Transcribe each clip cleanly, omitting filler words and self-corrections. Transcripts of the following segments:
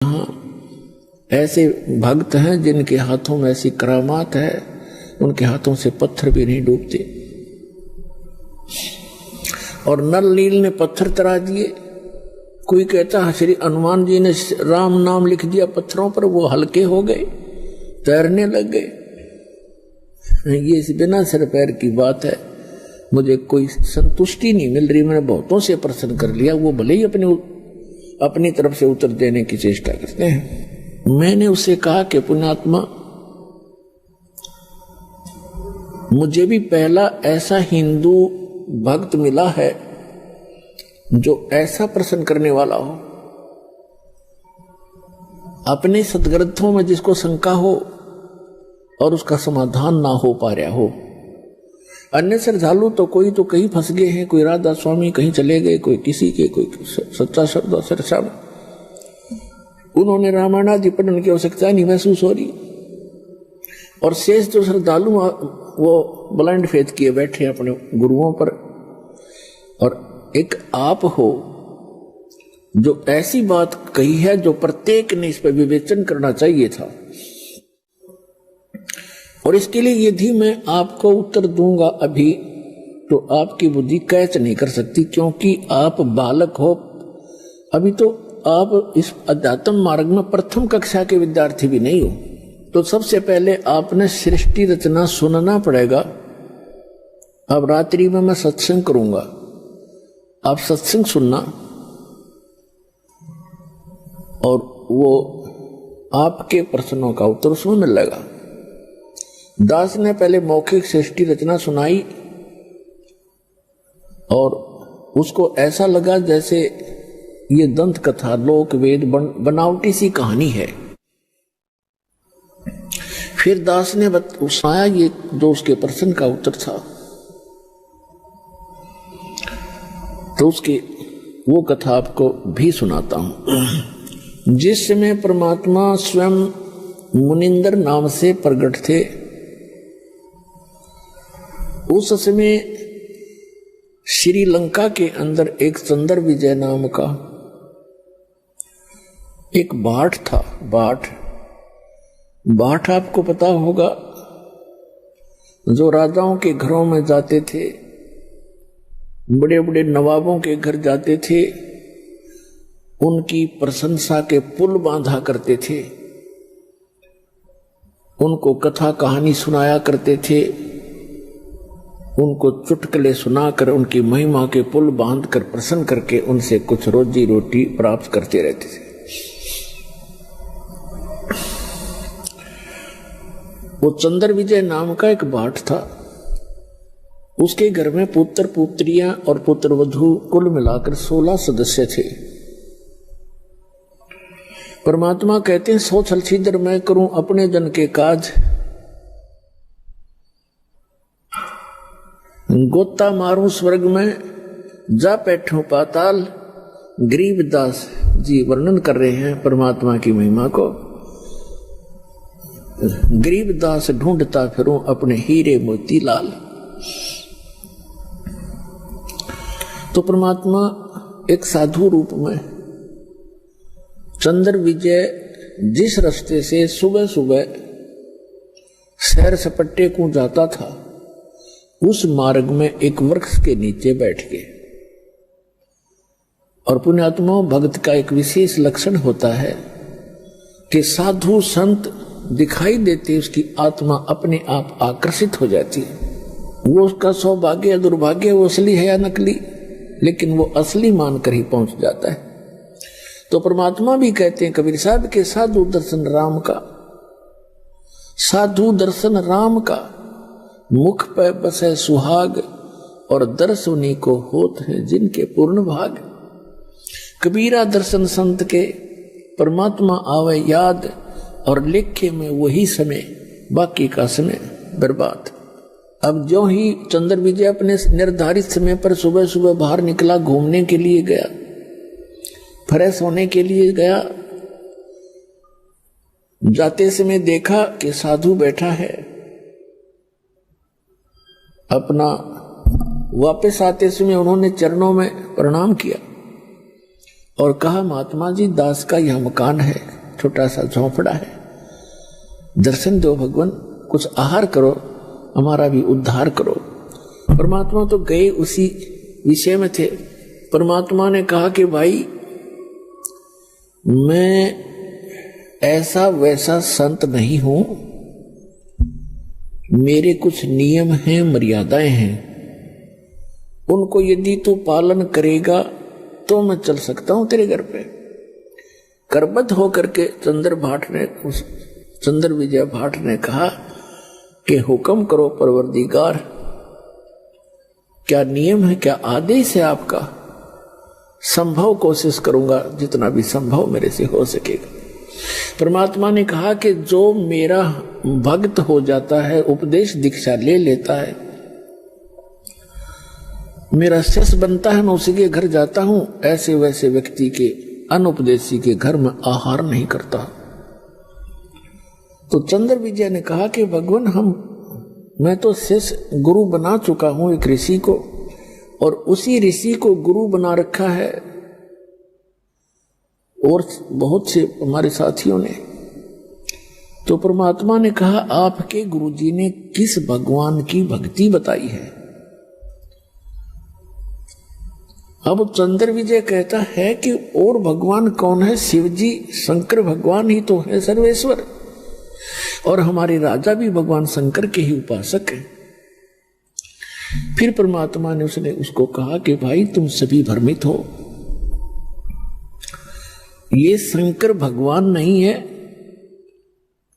यहाँ ऐसे भक्त हैं जिनके हाथों में ऐसी करामात है, उनके हाथों से पत्थर भी नहीं डूबते। और नल नील ने पत्थर तरा दिए। कोई कहता है श्री हनुमान जी ने राम नाम लिख दिया पत्थरों पर, वो हल्के हो गए, तैरने लग गए। ये बिना सिर पैर की बात है। मुझे कोई संतुष्टि नहीं मिल रही। मैंने बहुतों से प्रश्न कर लिया, वो भले ही अपनी तरफ से उत्तर देने की चेष्टा करते हैं। मैंने उससे कहा कि पुण्यात्मा, मुझे भी पहला ऐसा हिंदू भक्त मिला है जो ऐसा प्रश्न करने वाला हो, अपने सदग्रंथों में जिसको शंका हो और उसका समाधान ना हो पा रहा हो। अन्य श्रद्धालु तो कोई तो कहीं फंस गए हैं, कोई राधा स्वामी कहीं चले गए, कोई किसी के, कोई सच्चा शब्द सरसा। उन्होंने रामायण आदि पढ़ने की आवश्यकता नहीं महसूस हो रही। और शेष जो श्रद्धालु वो ब्लाइंड फेथ किए बैठे अपने गुरुओं पर। और एक आप हो जो ऐसी बात कही है जो प्रत्येक ने इस पर विवेचन करना चाहिए था। और इसके लिए यदि मैं आपको उत्तर दूंगा अभी, तो आपकी बुद्धि कैच नहीं कर सकती, क्योंकि आप बालक हो। अभी तो आप इस अध्यात्म मार्ग में प्रथम कक्षा के विद्यार्थी भी नहीं हो। तो सबसे पहले आपने सृष्टि रचना सुनना पड़ेगा। अब रात्रि में मैं सत्संग करूंगा, आप सत्संग सुनना, और वो आपके प्रश्नों का उत्तर उसमें मिलेगा। दास ने पहले मौखिक सृष्टि रचना सुनाई और उसको ऐसा लगा जैसे ये दंत कथा, लोक वेद बनावटी सी कहानी है। फिर दास ने सुनाया ये जो उसके प्रश्न का उत्तर था। तो उसकी वो कथा आपको भी सुनाता हूं। जिस समय परमात्मा स्वयं मुनिंदर नाम से प्रकट थे, उस समय श्रीलंका के अंदर एक चंद्र विजय नाम का एक भाट था। भाट आपको पता होगा, जो राजाओं के घरों में जाते थे, बड़े बड़े नवाबों के घर जाते थे, उनकी प्रशंसा के पुल बांधा करते थे, उनको कथा कहानी सुनाया करते थे, उनको चुटकुले सुनाकर उनकी महिमा के पुल बांधकर प्रसन्न करके उनसे कुछ रोजी रोटी प्राप्त करते रहते थे। वो चंद्र विजय नाम का एक भाट था। उसके घर में पुत्र पुत्रियां और पुत्र वधू कुल मिलाकर 16 सदस्य थे। परमात्मा कहते हैं, 100 छल छिद्र मैं करूं अपने जन के काज, गोता मारूं स्वर्ग में जा बैठूं पाताल। गरीबदास जी वर्णन कर रहे हैं परमात्मा की महिमा को। गरीबदास ढूंढता फिरूं अपने हीरे मोती लाल। तो परमात्मा एक साधु रूप में चंद्र विजय जिस रास्ते से सुबह सुबह सैर सपट्टे को जाता था, उस मार्ग में एक वृक्ष के नीचे बैठ गए। और पुण्यात्मा, भक्त का एक विशेष लक्षण होता है कि साधु संत दिखाई देते, उसकी आत्मा अपने आप आकर्षित हो जाती है। वो उसका सौभाग्य या दुर्भाग्य, वो असली है या नकली, लेकिन वो असली मानकर ही पहुंच जाता है। तो परमात्मा भी कहते हैं कबीर साहब के, साधु दर्शन राम का, साधु दर्शन राम का, मुख पे बसे सुहाग, और दर्श उन्हीं को होत है जिनके पूर्ण भाग। कबीरा दर्शन संत के, परमात्मा आवे याद, और लेखे में वही समय, बाकी का समय बर्बाद। अब जो ही चंद्र विजय अपने निर्धारित समय पर सुबह सुबह बाहर निकला, घूमने के लिए गया, फ्रेश होने के लिए गया, जाते समय देखा कि साधु बैठा है। अपना वापस आते समय उन्होंने चरणों में प्रणाम किया और कहा, महात्मा जी, दास का यह मकान है, छोटा सा झोंपड़ा है, दर्शन दो भगवान, कुछ आहार करो, हमारा भी उद्धार करो। परमात्मा तो गए उसी विषय में थे। परमात्मा ने कहा कि भाई, मैं ऐसा वैसा संत नहीं हूं, मेरे कुछ नियम हैं, मर्यादाएं हैं, उनको यदि तू पालन करेगा तो मैं चल सकता हूं तेरे घर पे। करबद्ध होकर के चंद्र विजय भाट ने कहा कि हुक्म करो परवरदिगार, क्या नियम है, क्या आदेश है आपका? संभव कोशिश करूंगा, जितना भी संभव मेरे से हो सकेगा। परमात्मा ने कहा कि जो मेरा भक्त हो जाता है, उपदेश दीक्षा ले लेता है, मेरा शिष्य बनता है, मैं उसी के घर जाता हूं, ऐसे वैसे व्यक्ति के, अनुपदेशी के घर में आहार नहीं करता। तो चंद्र विजय ने कहा कि भगवान, मैं तो शिष्य गुरु बना चुका हूं एक ऋषि को, और उसी ऋषि को गुरु बना रखा है और बहुत से हमारे साथियों ने। तो परमात्मा ने कहा, आपके गुरुजी ने किस भगवान की भक्ति बताई है? अब चंद्र विजय कहता है कि और भगवान कौन है? शिव जी, शंकर भगवान ही तो है सर्वेश्वर, और हमारे राजा भी भगवान शंकर के ही उपासक हैं। फिर परमात्मा ने उसको कहा कि भाई, तुम सभी भ्रमित हो, ये शंकर भगवान नहीं है,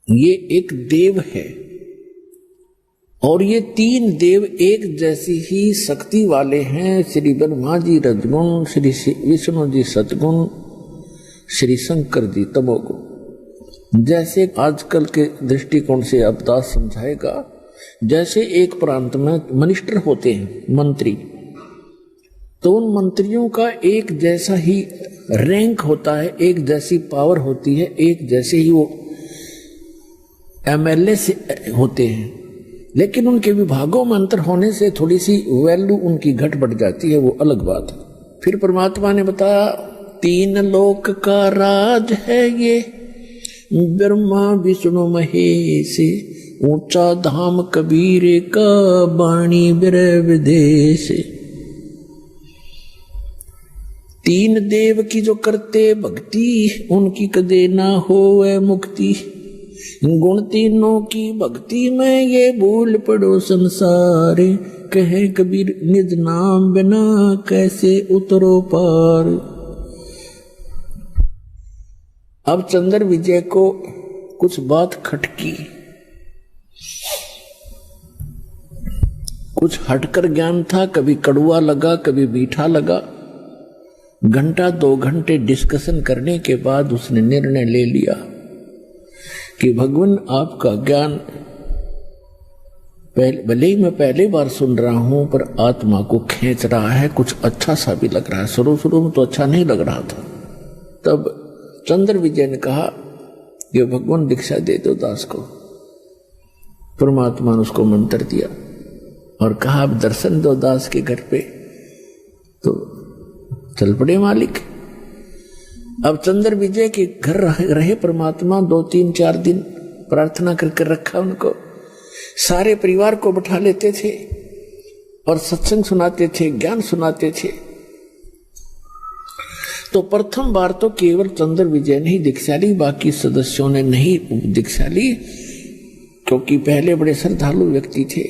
ये एक देव है, और ये तीन देव एक जैसी ही शक्ति वाले हैं। श्री ब्रह्मा जी रजगुण, श्री विष्णु जी सतगुण, श्री शंकर जी तमोगुण। जैसे आजकल के दृष्टिकोण से अवतास समझाएगा, जैसे एक प्रांत में मिनिस्टर होते हैं, मंत्री, तो उन मंत्रियों का एक जैसा ही रैंक होता है, एक जैसी पावर होती है, एक जैसे ही वो एमएलए से होते हैं, लेकिन उनके विभागों में अंतर होने से थोड़ी सी वैल्यू उनकी घट बढ़ जाती है, वो अलग बात है। फिर परमात्मा ने बताया, तीन लोक का राज है ये, ब्रह्मा विष्णु महेश, ऊंचा धाम कबीर का, बाणी बिरह विदेश। तीन देव की जो करते भक्ति, उनकी कदे ना होवे मुक्ति। गुण तीनों की भक्ति में ये भूल पड़ो संसार, कहे कबीर निज नाम बिना कैसे उतरो पार। अब चंद्र विजय को कुछ बात खटकी, कुछ हटकर ज्ञान था, कभी कड़वा लगा, कभी मीठा लगा। घंटा 2 घंटे डिस्कशन करने के बाद उसने निर्णय ले लिया कि भगवान, आपका ज्ञान भले ही मैं पहली बार सुन रहा हूं, पर आत्मा को खींच रहा है, कुछ अच्छा सा भी लग रहा है। शुरू में तो अच्छा नहीं लग रहा था। तब चंद्र विजय ने कहा, ये भगवान दीक्षा दे दो दास को। परमात्मा ने उसको मंत्र दिया और कहा, अब दर्शन दो दास के घर पे। तो चल पड़े मालिक। अब चंद्र विजय के घर रहे परमात्मा 2, 3, 4 दिन, प्रार्थना करके रखा उनको। सारे परिवार को बैठा लेते थे और सत्संग सुनाते थे, ज्ञान सुनाते थे। तो प्रथम बार तो केवल चंद्र विजय ने ही दीक्षा ली, बाकी सदस्यों ने नहीं दीक्षा ली, क्योंकि पहले बड़े श्रद्धालु व्यक्ति थे।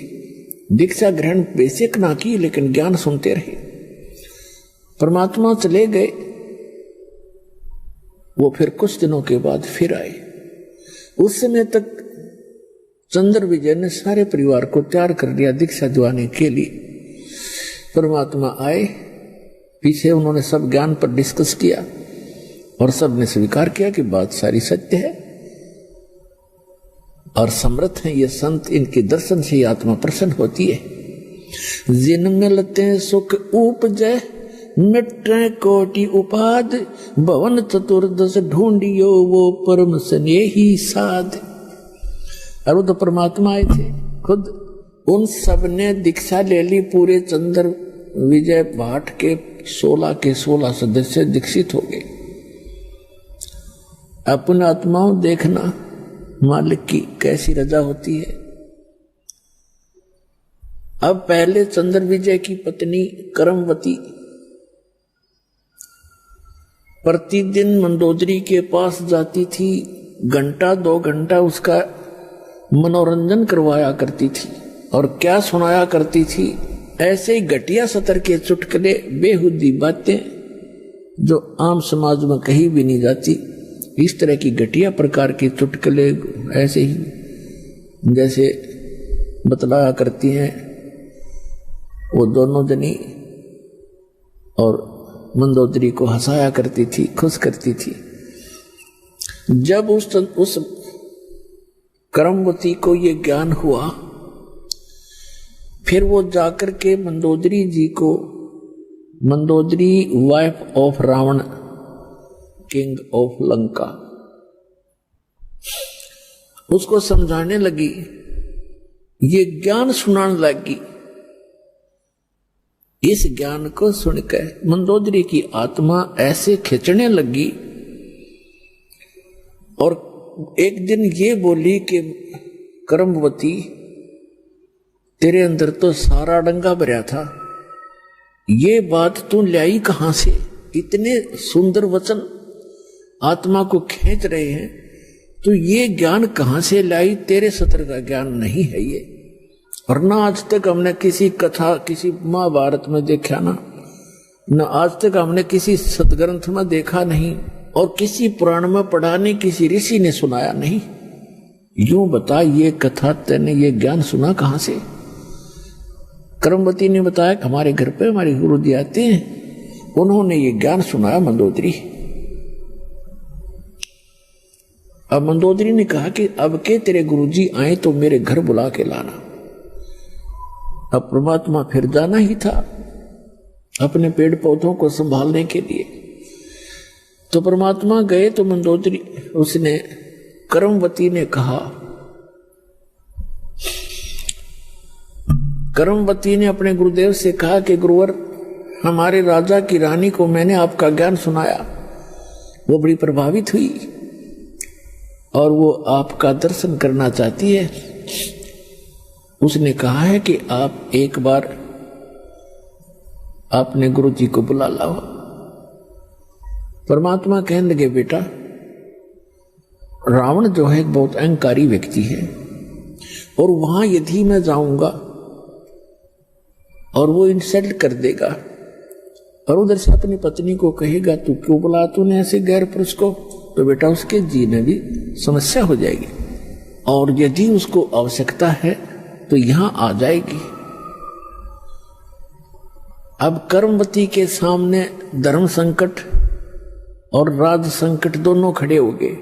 दीक्षा ग्रहण बेसिक ना की, लेकिन ज्ञान सुनते रहे। परमात्मा चले गए, वो फिर कुछ दिनों के बाद फिर आए। उस समय तक चंद्र विजय ने सारे परिवार को तैयार कर दिया दीक्षा दिवाने के लिए। परमात्मा आए, पीछे उन्होंने सब ज्ञान पर डिस्कस किया और सब ने स्वीकार किया कि बात सारी सत्य है और समर्थ है ये संत, इनके दर्शन से आत्मा प्रसन्न होती है। जिन मिलते सुख उपजय, मिट्टे कोटि उपाद, भवन चतुर्दश ढूंढियो वो परम स्नेही साध। और वो तो परमात्मा आए थे खुद। उन सब ने दीक्षा ले ली पूरे चंद्र विजय भाट के 16 के 16 सदस्य दीक्षित हो गए। अपने आत्माओं देखना मालिक की कैसी रजा होती है। अब पहले चंद्र विजय की पत्नी करमवती प्रतिदिन मंदोदरी के पास जाती थी, घंटा 2 घंटा उसका मनोरंजन करवाया करती थी। और क्या सुनाया करती थी? ऐसे ही घटिया सतर के चुटकुले, बेहुदी बातें जो आम समाज में कहीं भी नहीं जाती। इस तरह की घटिया प्रकार के चुटकुले ऐसे ही जैसे बतलाया करती हैं वो दोनों जनी, और मंदोदरी को हंसाया करती थी, खुश करती थी। जब उस करमवती को ये ज्ञान हुआ, फिर वो जाकर के मंदोदरी जी को, Mandodari wife of Ravana, king of Lanka, उसको समझाने लगी, ये ज्ञान सुनाने लगी। इस ज्ञान को सुनकर मंदोदरी की आत्मा ऐसे खिंचने लगी और एक दिन ये बोली कि करमवती, तेरे अंदर तो सारा डंगा भरा था, ये बात तू लाई कहां से? इतने सुंदर वचन आत्मा को खींच रहे हैं, तो ये ज्ञान कहां से लाई? तेरे सत्र का ज्ञान नहीं है ये। और ना आज तक हमने किसी कथा, किसी महाभारत में देखा ना आज तक हमने किसी सदग्रंथ में देखा नहीं, और किसी पुराण में पढ़ा नहीं, किसी ऋषि ने सुनाया नहीं। यूं बता, ये कथा तेने ये ज्ञान सुना कहां से? करमवती ने बताया कि हमारे घर पे हमारे गुरु जी आते हैं, उन्होंने ये ज्ञान सुनाया मंदोदरी। अब मंदोदरी ने कहा कि अब के तेरे गुरुजी आए तो मेरे घर बुला के लाना। अब परमात्मा फिर जाना ही था अपने पेड़ पौधों को संभालने के लिए। तो परमात्मा गए तो मंदोदरी, उसने करमवती ने कहा, करमवती ने अपने गुरुदेव से कहा कि गुरुवर, हमारे राजा की रानी को मैंने आपका ज्ञान सुनाया, वो बड़ी प्रभावित हुई और वो आपका दर्शन करना चाहती है। उसने कहा है कि आप एक बार अपने गुरु जी को बुला लाओ। परमात्मा कहने लगे, बेटा, रावण जो है एक बहुत अहंकारी व्यक्ति है, और वहां यदि मैं जाऊंगा और वो इंसल्ट कर देगा और उधर से अपनी पत्नी को कहेगा तू क्यों बुला तूने ऐसे गैर पुरुष को, तो बेटा उसके जीने भी समस्या हो जाएगी, और यदि उसको आवश्यकता है तो यहां आ जाएगी। अब करमवती के सामने धर्म संकट और राज संकट दोनों खड़े हो गए।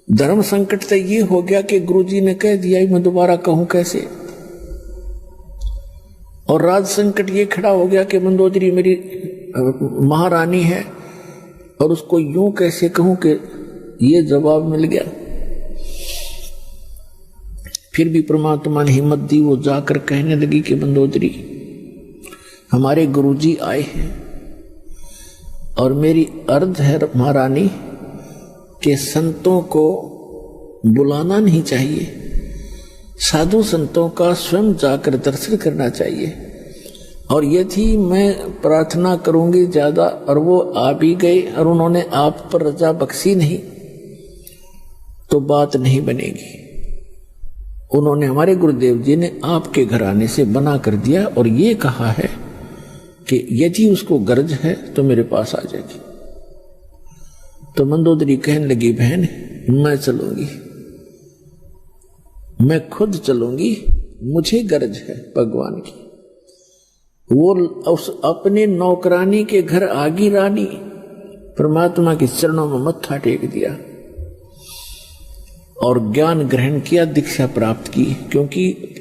धर्म संकट तो ये हो गया कि गुरुजी ने कह दिया, मैं दोबारा कहूं कैसे, और राज संकट ये खड़ा हो गया कि मंदोदरी मेरी महारानी है और उसको यूं कैसे कहूं कि ये जवाब मिल गया। फिर भी परमात्मा ने हिम्मत दी, वो जाकर कहने लगी कि मंदोदरी, हमारे गुरुजी आए हैं और मेरी अर्ज है महारानी कि संतों को बुलाना नहीं चाहिए, साधु संतों का स्वयं जाकर दर्शन करना चाहिए, और यदि मैं प्रार्थना करूंगी ज्यादा और वो आ भी गए और उन्होंने आप पर रजा बख्शी नहीं तो बात नहीं बनेगी। उन्होंने, हमारे गुरुदेव जी ने आपके घराने से बना कर दिया और ये कहा है कि यदि उसको गरज है तो मेरे पास आ जाएगी। तो मंदोदरी कहने लगी, बहन मैं चलूंगी, मैं खुद चलूंगी, मुझे गरज है भगवान की। वो उस अपने नौकरानी के घर आगी रानी परमात्मा के चरणों में मत्था टेक दिया और ज्ञान ग्रहण किया, दीक्षा प्राप्त की, क्योंकि